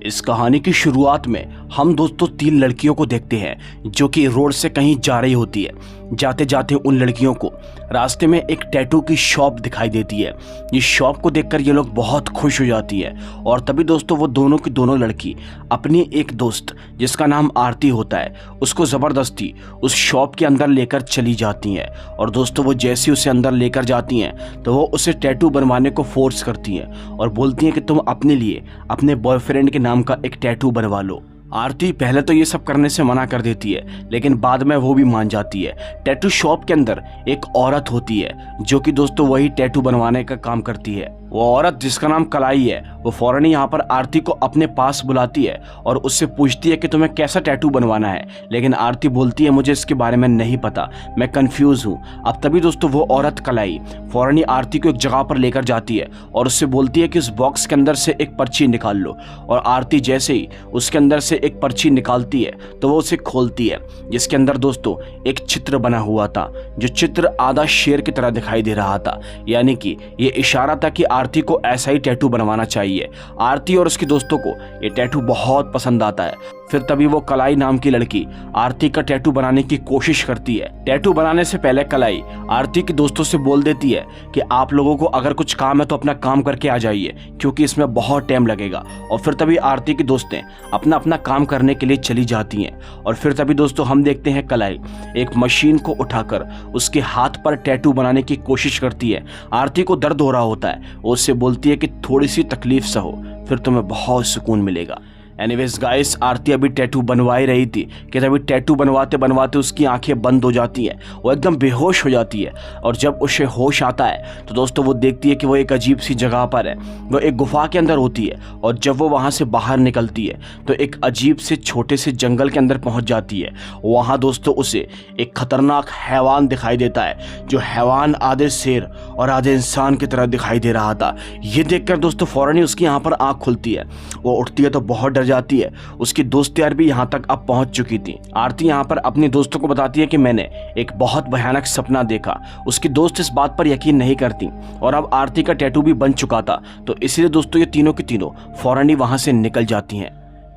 इस कहानी की शुरुआत में हम दोस्तों 3 लड़कियों को देखते हैं जो कि रोड से कहीं जा रही होती है। जाते जाते उन लड़कियों को रास्ते में एक टैटू की शॉप दिखाई देती है। इस शॉप को देखकर ये लोग बहुत खुश हो जाती है और तभी दोस्तों वो दोनों की दोनों लड़की अपनी एक दोस्त जिसका नाम आरती होता है उसको ज़बरदस्ती उस शॉप के अंदर लेकर चली जाती हैं। और दोस्तों वो जैसे उसे अंदर लेकर जाती हैं तो वो उसे टैटू बनवाने को फोर्स करती हैं और बोलती हैं कि तुम अपने लिए अपने बॉयफ्रेंड के नाम का एक टैटू बनवा लो। आरती पहले तो ये सब करने से मना कर देती है लेकिन बाद में वो भी मान जाती है। टैटू शॉप के अंदर एक औरत होती है जो कि दोस्तों वही टैटू बनवाने का काम करती है। वो औरत जिसका नाम कलाई है वो फौरन यहाँ पर आरती को अपने पास बुलाती है और उससे पूछती है कि तुम्हें कैसा टैटू बनवाना है। लेकिन आरती बोलती है मुझे इसके बारे में नहीं पता, मैं कंफ्यूज हूँ। अब तभी दोस्तों वो औरत कलाई फौरन ही आरती को एक जगह पर लेकर जाती है और उससे बोलती है कि उस बॉक्स के अंदर से एक पर्ची निकाल लो। और आरती जैसे ही उसके अंदर से एक पर्ची निकालती है तो वो उसे खोलती है जिसके अंदर दोस्तों एक चित्र बना हुआ था। जो चित्र आधा शेर की तरह दिखाई दे रहा था, यानी कि ये इशारा था कि आरती को ऐसा ही टैटू बनवाना चाहिए। आरती और उसके दोस्तों को ये टैटू बहुत पसंद आता है। फिर तभी वो कलाई नाम की लड़की आरती का टैटू बनाने की कोशिश करती है। टैटू बनाने से पहले कलाई आरती के दोस्तों से बोल देती है कि आप लोगों को अगर कुछ काम है तो अपना काम करके आ जाइए क्योंकि इसमें बहुत टाइम लगेगा। और फिर तभी आरती की दोस्तें अपना अपना काम करने के लिए चली जाती हैं। और फिर तभी दोस्तों हम देखते हैं कलाई एक मशीन को उठाकर उसके हाथ पर टैटू बनाने की कोशिश करती है। आरती को दर्द हो रहा होता है, वो उससे बोलती है कि थोड़ी सी तकलीफ सहो फिर तुम्हें बहुत सुकून मिलेगा। एनीवेज गाइस, आरती अभी टैटू बनवाई रही थी कि तभी टैटू बनवाते बनवाते उसकी आंखें बंद हो जाती हैं, वो एकदम बेहोश हो जाती है। और जब उसे होश आता है तो दोस्तों वो देखती है कि वो एक अजीब सी जगह पर है, वो एक गुफा के अंदर होती है। और जब वो वहाँ से बाहर निकलती है तो एक अजीब से छोटे से जंगल के अंदर पहुँच जाती है। वहाँ दोस्तों उसे एक खतरनाक हैवान दिखाई देता है, जो हैवान आधे शेर और आधे इंसान की तरह दिखाई दे रहा था। ये देखकर दोस्तों फौरन ही उसकी यहाँ पर आँख खुलती है, वो उठती है तो बहुत डर जाती है। उसकी दोस्त यार भी यहाँ तक अब पहुंच चुकी थी। आरती यहाँ पर अपने दोस्तों को बताती है कि मैंने एक बहुत भयानक सपना देखा। उसकी दोस्त इस बात पर यकीन नहीं करती और अब आरती का टैटू भी बन चुका था, तो इसलिए दोस्तों ये तीनों की तीनों फौरन ही वहां से निकल जाती हैं।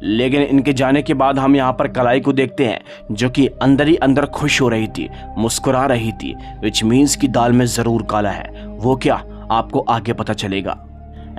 लेकिन इनके जाने के बाद हम यहाँ पर कलाई को देखते हैं जो कि अंदर ही अंदर खुश हो रही थी, मुस्कुरा रही थी, विच मीन्स की दाल में जरूर काला है। वो क्या, आपको आगे पता चलेगा।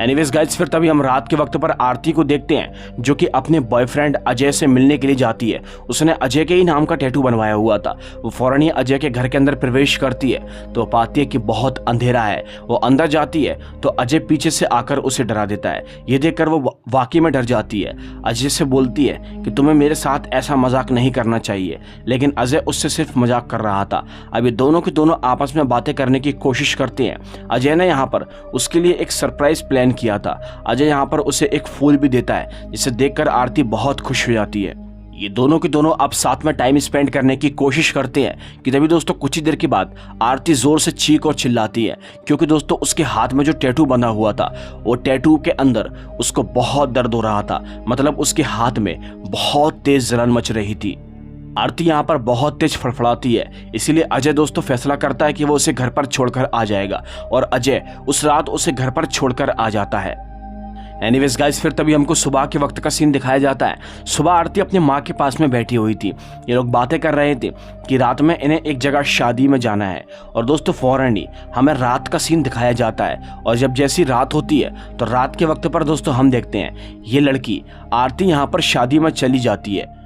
एनीवेज गाइस, फिर तभी हम रात के वक्त पर आरती को देखते हैं जो कि अपने बॉयफ्रेंड अजय से मिलने के लिए जाती है। उसने अजय के ही नाम का टैटू बनवाया हुआ था। वो फौरन ही अजय के घर के अंदर प्रवेश करती है तो पाती है कि बहुत अंधेरा है। वो अंदर जाती है तो अजय पीछे से आकर उसे डरा देता है। ये देखकर वो वाकई में डर जाती है। अजय से बोलती है कि तुम्हें मेरे साथ ऐसा मजाक नहीं करना चाहिए, लेकिन अजय उससे सिर्फ मजाक कर रहा था। अब ये दोनों के दोनों आपस में बातें करने की कोशिश करते हैं। अजय ने यहाँ पर उसके लिए एक सरप्राइज प्लान किया था। अजय यहाँ पर उसे एक फूल भी देता है जिसे देखकर आरती बहुत खुश हो जाती है। ये दोनों के दोनों अब साथ में टाइम स्पेंड करने की कोशिश करते हैं कि तभी दोस्तों कुछ ही देर के बाद आरती जोर से चीख और चिल्लाती है क्योंकि दोस्तों उसके हाथ में जो टैटू बंधा हुआ था वो टैटू के अंदर उसको बहुत दर्द हो रहा था। मतलब उसके हाथ में बहुत तेज जलन मच रही थी। आरती यहाँ पर बहुत तेज फड़फड़ाती है, इसीलिए अजय दोस्तों फैसला करता है कि वो उसे घर पर छोड़कर आ जाएगा और अजय उस रात उसे घर पर छोड़कर आ जाता है। एनीवेज गाइस, फिर तभी हमको सुबह के वक्त का सीन दिखाया जाता है। सुबह आरती अपने माँ के पास में बैठी हुई थी। ये लोग बातें कर रहे थे कि रात में इन्हें एक जगह शादी में जाना है। और दोस्तों फौरन ही हमें रात का सीन दिखाया जाता है और जब जैसी रात होती है तो रात के वक्त पर दोस्तों हम देखते हैं ये लड़की आरती यहाँ पर शादी में चली जाती है।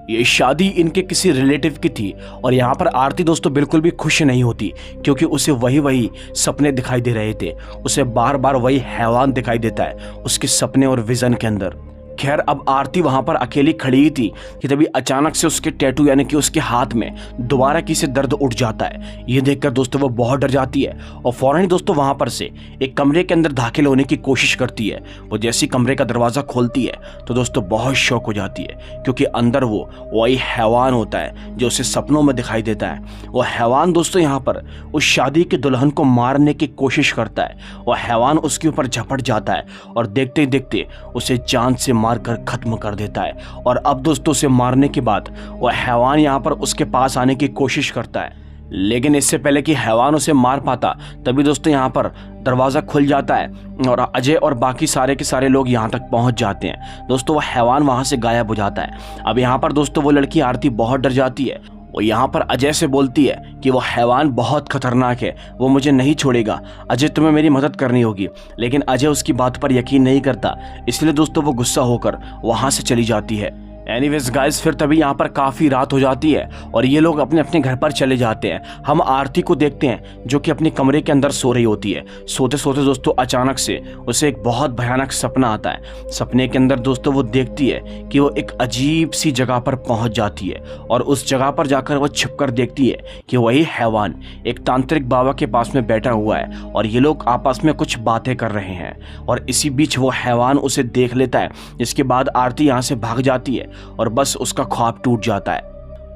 ये शादी इनके किसी रिलेटिव की थी और यहाँ पर आरती दोस्तों बिल्कुल भी खुश नहीं होती क्योंकि उसे वही सपने दिखाई दे रहे थे। उसे बार बार वही हैवान दिखाई देता है उसके सपने और विजन के अंदर। खैर अब आरती वहां पर अकेली खड़ी ही थी कि तभी अचानक से उसके टैटू यानी कि उसके हाथ में दोबारा किसी दर्द उठ जाता है। ये देखकर दोस्तों वो बहुत डर जाती है और फौरन ही दोस्तों वहां पर से एक कमरे के अंदर दाखिल होने की कोशिश करती है। वो जैसी कमरे का दरवाजा खोलती है तो दोस्तों बहुत शौक हो जाती है क्योंकि अंदर वो वही हैवान होता है जो उसे सपनों में दिखाई देता है। वो हैवान दोस्तों यहाँ पर उस शादी के दुल्हन को मारने की कोशिश करता है। वो हैवान उसके ऊपर झपट जाता है और देखते ही देखते उसे जान से मारकर खत्म कर देता है। और अब दोस्तों से मारने के बाद वह हैवान यहाँ पर उसके पास आने की कोशिश करता है। लेकिन इससे पहले कि हैवान उसे मार पाता तभी दोस्तों यहाँ पर दरवाज़ा खुल जाता है और अजय और बाकी सारे के सारे लोग यहाँ तक पहुँच जाते हैं। दोस्तों वो हैवान वहाँ से गायब हो जाता है। अब यहाँ पर दोस्तों वो लड़की आरती बहुत डर जाती है। वो यहाँ पर अजय से बोलती है कि वो हैवान बहुत खतरनाक है, वो मुझे नहीं छोड़ेगा, अजय तुम्हें मेरी मदद करनी होगी। लेकिन अजय उसकी बात पर यकीन नहीं करता, इसलिए दोस्तों वो गुस्सा होकर वहाँ से चली जाती है। एनीवेज गाइस, फिर तभी यहाँ पर काफ़ी रात हो जाती है और ये लोग अपने अपने घर पर चले जाते हैं। हम आरती को देखते हैं जो कि अपने कमरे के अंदर सो रही होती है। सोते सोते दोस्तों अचानक से उसे एक बहुत भयानक सपना आता है। सपने के अंदर दोस्तों वो देखती है कि वो एक अजीब सी जगह पर पहुंच जाती है और उस जगह पर जाकर वो छिपकर देखती है कि वही हैवान एक तांत्रिक बाबा के पास में बैठा हुआ है और ये लोग आपस में कुछ बातें कर रहे हैं। और इसी बीच वो हैवान उसे देख लेता है, जिसके बाद आरती यहाँ से भाग जाती है और बस उसका ख्वाब टूट जाता है।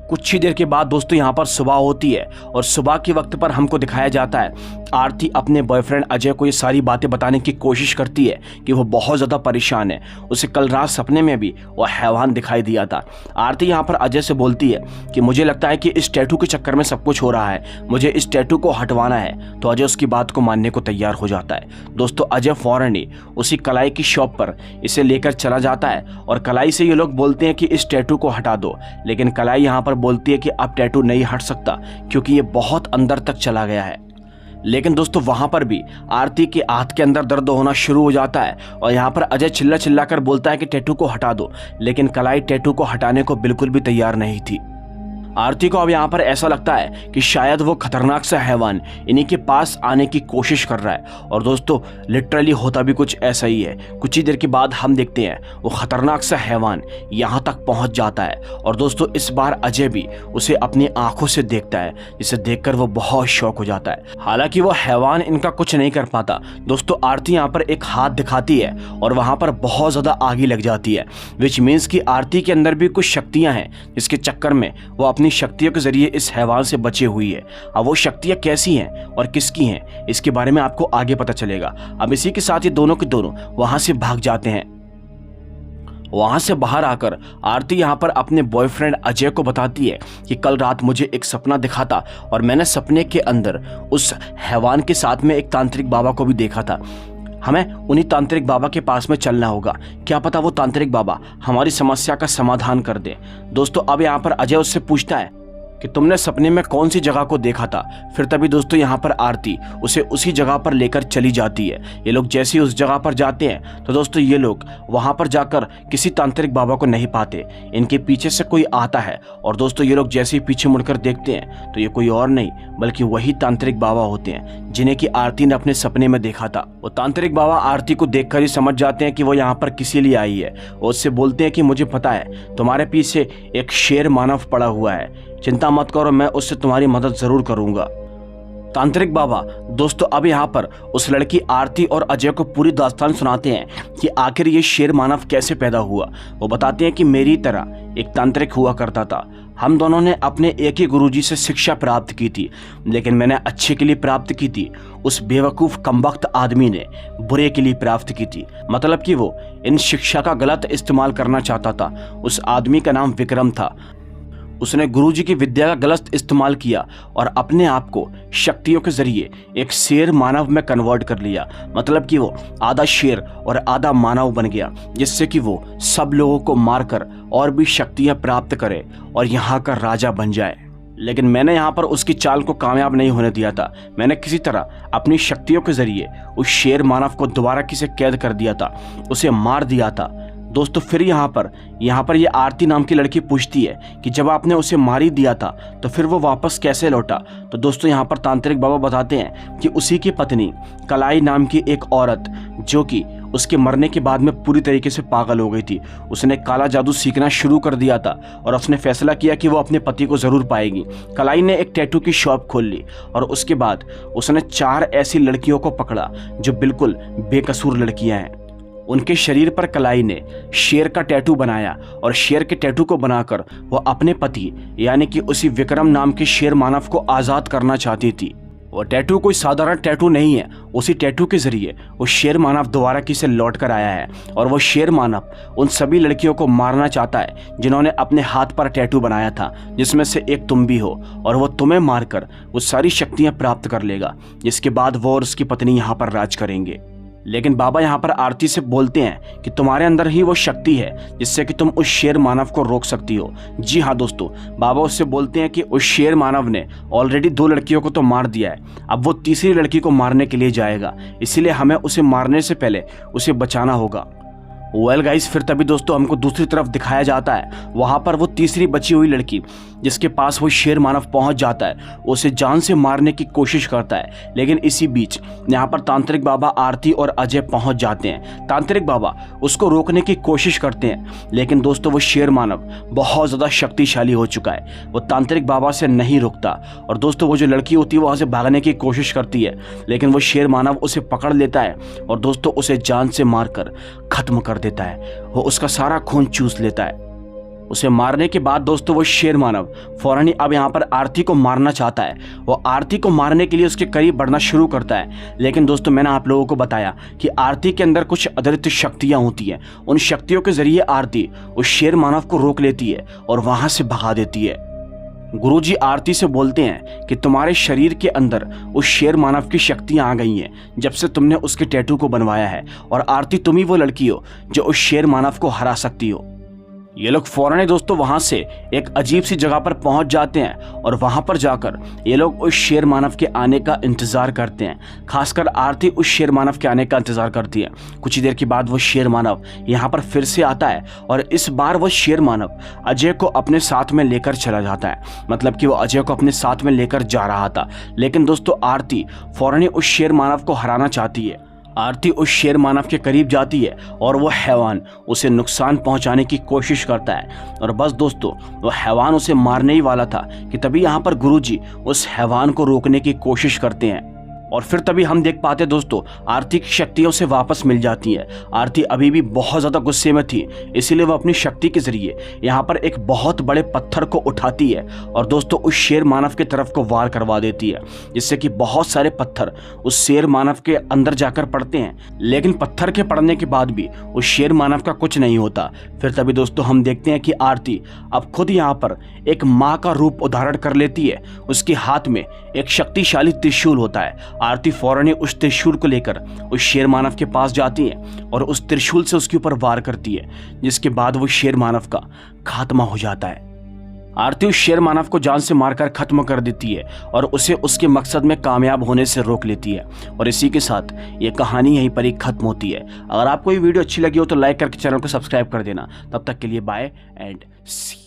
कुछ ही देर के बाद दोस्तों यहाँ पर सुबह होती है और सुबह के वक्त पर हमको दिखाया जाता है आरती अपने बॉयफ्रेंड अजय को ये सारी बातें बताने की कोशिश करती है कि वो बहुत ज़्यादा परेशान है। उसे कल रात सपने में भी वो हैवान दिखाई दिया था। आरती यहाँ पर अजय से बोलती है कि मुझे लगता है कि इस टैटू के चक्कर में सब कुछ हो रहा है, मुझे इस टैटू को हटवाना है। तो अजय उसकी बात को मानने को तैयार हो जाता है। दोस्तों अजय फौरन ही उसी कलाई की शॉप पर इसे लेकर चला जाता है और कलाई से ये लोग बोलते हैं कि इस टैटू को हटा दो। लेकिन कलाई यहाँ पर बोलती है कि अब टैटू नहीं हट सकता क्योंकि ये बहुत अंदर तक चला गया है। लेकिन दोस्तों वहां पर भी आरती के हाथ के अंदर दर्द होना शुरू हो जाता है और यहाँ पर अजय चिल्ला चिल्ला कर बोलता है कि टैटू को हटा दो, लेकिन कलाई टैटू को हटाने को बिल्कुल भी तैयार नहीं थी। आरती को अब यहाँ पर ऐसा लगता है कि शायद वो खतरनाक सा हैवान इन्हीं के पास आने की कोशिश कर रहा है। और दोस्तों लिटरली होता भी कुछ ऐसा ही है। कुछ ही देर के बाद हम देखते हैं वो खतरनाक सा हैवान यहाँ तक पहुँच जाता है और दोस्तों इस बार अजय भी उसे अपनी आंखों से देखता है, जिसे देखकर वो बहुत शौक हो जाता है। हालांकि वो हैवान इनका कुछ नहीं कर पाता। दोस्तों आरती यहाँ पर एक हाथ दिखाती है और वहाँ पर बहुत ज़्यादा आग लग जाती है, विच मीन्स कि आरती के अंदर भी कुछ शक्तियाँ हैं जिसके चक्कर में वो अपनी शक्तियों के जरिए इस हैवान से बची हुई है। अब वो शक्तियां कैसी हैं और किसकी हैं इसके बारे में आपको आगे पता चलेगा। अब इसी के साथ ये दोनों के दोनों वहां से भाग जाते हैं। वहां से बाहर आकर आरती यहाँ पर अपने बॉयफ्रेंड अजय को बताती है कि कल रात मुझे एक सपना दिखा था और मैंने सपने के अंदर उस हैवान के साथ में एक तांत्रिक बाबा को भी देखा था। हमें उन्हीं तांत्रिक बाबा के पास में चलना होगा, क्या पता वो तांत्रिक बाबा हमारी समस्या का समाधान कर दे। दोस्तों अब यहाँ पर अजय उससे पूछता है कि तुमने सपने में कौन सी जगह को देखा था। फिर तभी दोस्तों यहाँ पर आरती उसे उसी जगह पर लेकर चली जाती है। ये लोग जैसे ही उस जगह पर जाते हैं तो दोस्तों ये लोग वहाँ पर जाकर किसी तांत्रिक बाबा को नहीं पाते। इनके पीछे से कोई आता है और दोस्तों ये लोग जैसे ही पीछे मुड़कर देखते हैं तो ये कोई और नहीं बल्कि वही तांत्रिक बाबा होते हैं जिन्हें कि आरती ने अपने सपने में देखा था। वो तांत्रिक बाबा आरती को देखकर ही समझ जाते हैं कि वो यहाँ पर किसी लिए आई है और उससे बोलते हैं कि मुझे पता है तुम्हारे पीछे एक शेर मानव पड़ा हुआ है, चिंता मत करो, मैं उससे तुम्हारी मदद जरूर करूंगा। तांत्रिक बाबा दोस्तों अब यहाँ पर उस लड़की आरती और अजय को पूरी दास्तान सुनाते हैं कि आखिर ये शेर मानव कैसे पैदा हुआ। वो बताते हैं कि मेरी तरह एक तांत्रिक हुआ करता था, हम दोनों ने अपने एक ही गुरुजी से शिक्षा प्राप्त की थी, लेकिन मैंने अच्छे के लिए प्राप्त की थी, उस बेवकूफ़ कमबख्त आदमी ने बुरे के लिए प्राप्त की थी। मतलब कि वो इन शिक्षा का गलत इस्तेमाल करना चाहता था। उस आदमी का नाम विक्रम था। उसने गुरुजी की विद्या का गलत इस्तेमाल किया और अपने आप को शक्तियों के जरिए एक शेर मानव में कन्वर्ट कर लिया। मतलब कि वो आधा शेर और आधा मानव बन गया, जिससे कि वो सब लोगों को मारकर और भी शक्तियां प्राप्त करे और यहाँ का राजा बन जाए। लेकिन मैंने यहाँ पर उसकी चाल को कामयाब नहीं होने दिया था। मैंने किसी तरह अपनी शक्तियों के जरिए उस शेर मानव को दोबारा किसे कैद कर दिया था, उसे मार दिया था। दोस्तों फिर यहाँ पर ये आरती नाम की लड़की पूछती है कि जब आपने उसे मार ही दिया था तो फिर वो वापस कैसे लौटा। तो दोस्तों यहाँ पर तांत्रिक बाबा बताते हैं कि उसी की पत्नी कलाई नाम की एक औरत, जो कि उसके मरने के बाद में पूरी तरीके से पागल हो गई थी, उसने काला जादू सीखना शुरू कर दिया था और उसने फैसला किया कि वो अपने पति को ज़रूर पाएगी। कलाई ने एक टैटू की शॉप खोल ली और उसके बाद उसने 4 ऐसी लड़कियों को पकड़ा जो बिल्कुल बेकसूर लड़कियां हैं। उनके शरीर पर कलाई ने शेर का टैटू बनाया और शेर के टैटू को बनाकर वो अपने पति यानी कि उसी विक्रम नाम के शेर मानव को आज़ाद करना चाहती थी। वो टैटू कोई साधारण टैटू नहीं है। उसी टैटू के जरिए वो शेर मानव दोबारा की से लौट कर आया है और वो शेर मानव उन सभी लड़कियों को मारना चाहता है जिन्होंने अपने हाथ पर टैटू बनाया था, जिसमें से एक तुम भी हो, और वो तुम्हें मारकर वो सारी शक्तियां प्राप्त कर लेगा, जिसके बाद वो और उसकी पत्नी यहाँ पर राज करेंगे। लेकिन बाबा यहाँ पर आरती से बोलते हैं कि तुम्हारे अंदर ही वो शक्ति है जिससे कि तुम उस शेर मानव को रोक सकती हो। जी हाँ दोस्तों, बाबा उससे बोलते हैं कि उस शेर मानव ने ऑलरेडी 2 लड़कियों को तो मार दिया है, अब वो तीसरी लड़की को मारने के लिए जाएगा, इसीलिए हमें उसे मारने से पहले उसे बचाना होगा। वेल गाइस, फिर तभी दोस्तों हमको दूसरी तरफ दिखाया जाता है, वहां पर वो तीसरी बची हुई लड़की जिसके पास वो शेर मानव पहुंच जाता है, उसे जान से मारने की कोशिश करता है। लेकिन इसी बीच यहाँ पर तांत्रिक बाबा आरती और अजय पहुंच जाते हैं। तांत्रिक बाबा उसको रोकने की कोशिश करते हैं, लेकिन दोस्तों वो शेर मानव बहुत ज़्यादा शक्तिशाली हो चुका है, वो तांत्रिक बाबा से नहीं रुकता। और दोस्तों वो जो लड़की होती है वहाँ से भागने की कोशिश करती है, लेकिन वो शेर मानव उसे पकड़ लेता है और दोस्तों उसे जान से मारकर खत्म कर देता है। वो उसका सारा खून चूस लेता है। उसे मारने के बाद दोस्तों वो शेर मानव फौरन ही अब यहाँ पर आरती को मारना चाहता है। वो आरती को मारने के लिए उसके करीब बढ़ना शुरू करता है, लेकिन दोस्तों मैंने आप लोगों को बताया कि आरती के अंदर कुछ अतिरिक्त शक्तियाँ होती हैं। उन शक्तियों के जरिए आरती उस शेर मानव को रोक लेती है और वहाँ से भगा देती है। गुरुजी आरती से बोलते हैं कि तुम्हारे शरीर के अंदर उस शेर मानव की शक्तियां आ गई हैं जब से तुमने उसके टैटू को बनवाया है, और आरती तुम ही वो लड़की हो जो उस शेर मानव को हरा सकती हो। ये लोग फौरन दोस्तों वहां से एक अजीब सी जगह पर पहुंच जाते हैं और वहां पर जाकर ये लोग उस शेर मानव के आने का इंतजार करते हैं। खासकर आरती उस शेर मानव के आने का इंतजार करती है। कुछ ही देर के बाद वो शेर मानव यहाँ पर फिर से आता है और इस बार वो शेर मानव अजय को अपने साथ में लेकर चला जाता है, मतलब कि वो अजय को अपने साथ में लेकर जा रहा था। लेकिन दोस्तों आरती फौरन उस शेर मानव को हराना चाहती है। आरती उस शेर मानव के करीब जाती है और वो हैवान उसे नुकसान पहुंचाने की कोशिश करता है, और बस दोस्तों वो हैवान उसे मारने ही वाला था कि तभी यहाँ पर गुरुजी उस हैवान को रोकने की कोशिश करते हैं। और फिर तभी हम देख पाते दोस्तों आरती की शक्तियों से वापस मिल जाती है। आरती अभी भी बहुत ज़्यादा गुस्से में थी, इसीलिए वो अपनी शक्ति के जरिए यहाँ पर एक बहुत बड़े पत्थर को उठाती है और दोस्तों उस शेर मानव की तरफ को वार करवा देती है, जिससे कि बहुत सारे पत्थर उस शेर मानव के अंदर जाकर पड़ते हैं। लेकिन पत्थर के पड़ने के बाद भी उस शेर मानव का कुछ नहीं होता। फिर तभी दोस्तों हम देखते हैं कि आरती अब खुद यहाँ पर एक माँ का रूप धारण कर लेती है। उसके हाथ में एक शक्तिशाली त्रिशूल होता है। आरती फौरन उस त्रिशूल को लेकर उस शेर मानव के पास जाती है और उस त्रिशूल से उसके ऊपर वार करती है, जिसके बाद वो शेर मानव का खात्मा हो जाता है। आरती उस शेर मानव को जान से मारकर खत्म कर देती है और उसे उसके मकसद में कामयाब होने से रोक लेती है। और इसी के साथ ये कहानी यहीं पर ही खत्म होती है। अगर आपको ये वीडियो अच्छी लगी हो तो लाइक करके चैनल को सब्सक्राइब कर देना। तब तक के लिए बाय एंड सी।